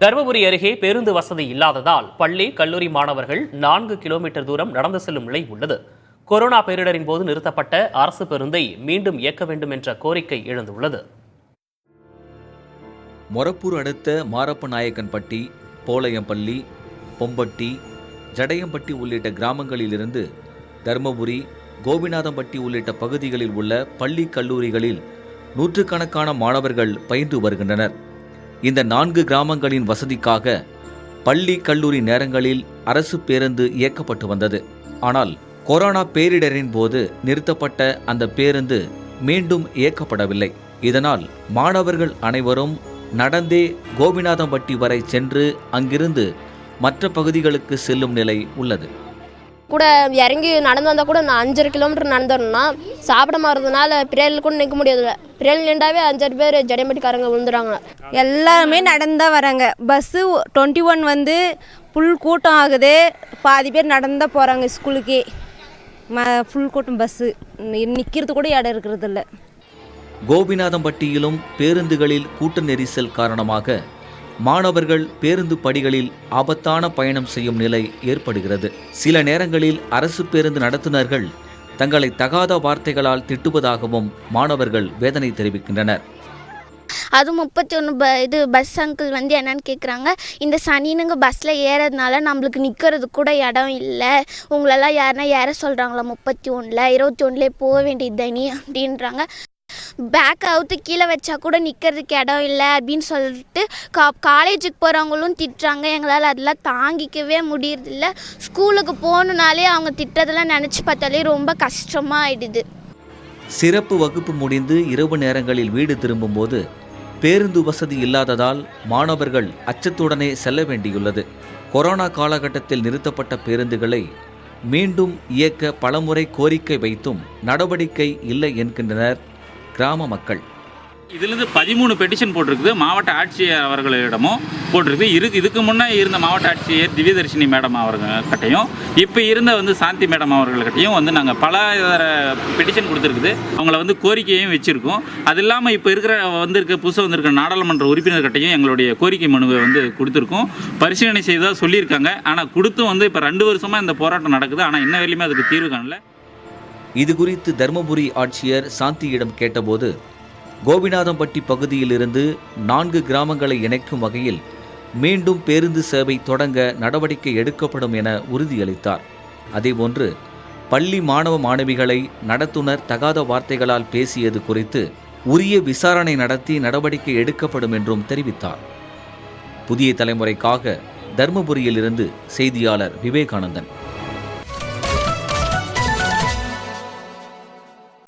தருமபுரி அருகே பேருந்து வசதி இல்லாததால் பள்ளி, கல்லூரி மாணவர்கள் 4 கிலோமீட்டர் தூரம் நடந்து செல்லும் நிலை உள்ளது. கொரோனா பேரிடரின் போது நிறுத்தப்பட்ட அரசு பேருந்தை மீண்டும் இயக்க வேண்டும் என்ற கோரிக்கை எழுந்துள்ளது. மொரப்பூர் அடுத்த மாரப்பநாயக்கன்பட்டி, போளையம்பள்ளி, பொம்பட்டி, ஜடையம்பட்டி உள்ளிட்ட கிராமங்களிலிருந்து தருமபுரி, கோபிநாதம்பட்டி உள்ளிட்ட பகுதிகளில் உள்ள பள்ளி, கல்லூரிகளில் நூற்றுக்கணக்கான மாணவர்கள் பயின்று வருகின்றனர். இந்த 4 கிராமங்களின் வசதிக்காக பள்ளி, கல்லூரி நேரங்களில் அரசு பேருந்து இயக்கப்பட்டு வந்தது. ஆனால் கொரோனா பேரிடரின் போது நிறுத்தப்பட்ட அந்த பேருந்து மீண்டும் இயக்கப்படவில்லை. இதனால் மாணவர்கள் அனைவரும் நடந்தே கோபிநாதம்பட்டி வரை சென்று அங்கிருந்து மற்ற பகுதிகளுக்கு செல்லும் நிலை உள்ளது. கூட இறங்கி நடந்து வந்தால் கூட நான் 5.5 கிலோமீட்டர் நடந்து வரணும்னா சாப்பிட மாறதுனால பிரேயரில் கூட நிற்க முடியாது. பிரேயர் நின்றாவே 5 பேர் ஜடையம்பட்டிக்காரங்க விழுந்துறாங்க. எல்லாருமே நடந்தா வராங்க. பஸ்ஸு 21 வந்து ஃபுல் கூட்டம் ஆகுது. பாதி பேர் நடந்தா போகிறாங்க ஸ்கூலுக்கே. ஃபுல் கூட்டம் பஸ்ஸு நிற்கிறது கூட இடம் இருக்கிறது இல்லை. கோபிநாதம்பட்டியிலும் பேருந்துகளில் கூட்ட நெரிசல் காரணமாக மாணவர்கள் பேருந்து படிகளில் ஆபத்தான பயணம் செய்யும் நிலை ஏற்படுகிறது. சில நேரங்களில் அரசு பேருந்து நடத்துனர்கள் தங்களை தகாத வார்த்தைகளால் திட்டுவதாகவும் மாணவர்கள் வேதனை தெரிவிக்கின்றனர். அது 31 பஸ் அங்கிள் வந்து என்னன்னு கேட்குறாங்க, இந்த சனினுங்க பஸ்ஸில் ஏறதுனால நம்மளுக்கு நிற்கிறது கூட இடம் இல்லை, உங்களெல்லாம் யாருன்னா ஏற சொல்கிறாங்களா 31ல் 21லே போக வேண்டியது தானே அப்படின்றாங்க. பேக் அவுத்து கீழே வச்சா கூட நிற்கிறதுக்கு இடம் இல்லை அப்படின்னு சொல்லிட்டு காலேஜுக்கு போகிறவங்களும் திட்டுறாங்க. எங்களால் அதெல்லாம் தாங்கிக்கவே முடியறதில்ல. ஸ்கூலுக்கு போகணுனாலே அவங்க திட்டத்தெல்லாம் நினச்சி பார்த்தாலே ரொம்ப கஷ்டமாக ஆயிடுது. சிறப்பு வகுப்பு முடிந்து இரவு நேரங்களில் வீடு திரும்பும்போது பேருந்து வசதி இல்லாததால் மாணவர்கள் அச்சத்துடனே செல்ல வேண்டியுள்ளது. கொரோனா காலகட்டத்தில் நிறுத்தப்பட்ட பேருந்துகளை மீண்டும் இயக்க பலமுறை கோரிக்கை வைத்தும் நடவடிக்கை இல்லை என்கின்றனர் கிராம மக்கள். இதிலிருந்து 13 பெட்டிஷன் போட்டிருக்குது. மாவட்ட ஆட்சியர் அவர்களிடமும் போட்டிருக்கு. இதுக்கு முன்னே இருந்த மாவட்ட ஆட்சியர் திவ்யதர்ஷினி மேடம் அவர்கள்கிட்டையும் இப்போ இருந்த சாந்தி மேடம் அவர்கள்கிட்டையும் நாங்கள் பல பெட்டிஷன் கொடுத்துருக்குது. அவங்கள கோரிக்கையும் வச்சுருக்கோம். அது இல்லாமல் இப்போ இருக்கிற புதுசாக வந்திருக்கிற நாடாளுமன்ற உறுப்பினர்கிட்டையும் எங்களுடைய கோரிக்கை மனுவை கொடுத்துருக்கோம். பரிசீலனை செய்ததாக சொல்லியிருக்காங்க. ஆனால் கொடுத்தும் இப்போ 2 வருஷமாக இந்த போராட்டம் நடக்குது. ஆனால் இன்ன வரையிலுமே அதுக்கு தீர்வு காணல. இது குறித்து தருமபுரி ஆட்சியர் சாந்தியிடம் கேட்டபோது கோபிநாதம்பட்டி பகுதியிலிருந்து 4 கிராமங்களை இணைக்கும் வகையில் மீண்டும் பேருந்து சேவை தொடங்க நடவடிக்கை எடுக்கப்படும் என உறுதியளித்தார். அதேபோன்று பள்ளி மாணவ மாணவிகளை நடத்துனர் தகாத வார்த்தைகளால் பேசியது குறித்து உரிய விசாரணை நடத்தி நடவடிக்கை எடுக்கப்படும் என்றும் தெரிவித்தார். புதிய தலைமுறைக்காக தருமபுரியிலிருந்து செய்தியாளர் விவேகானந்தன்.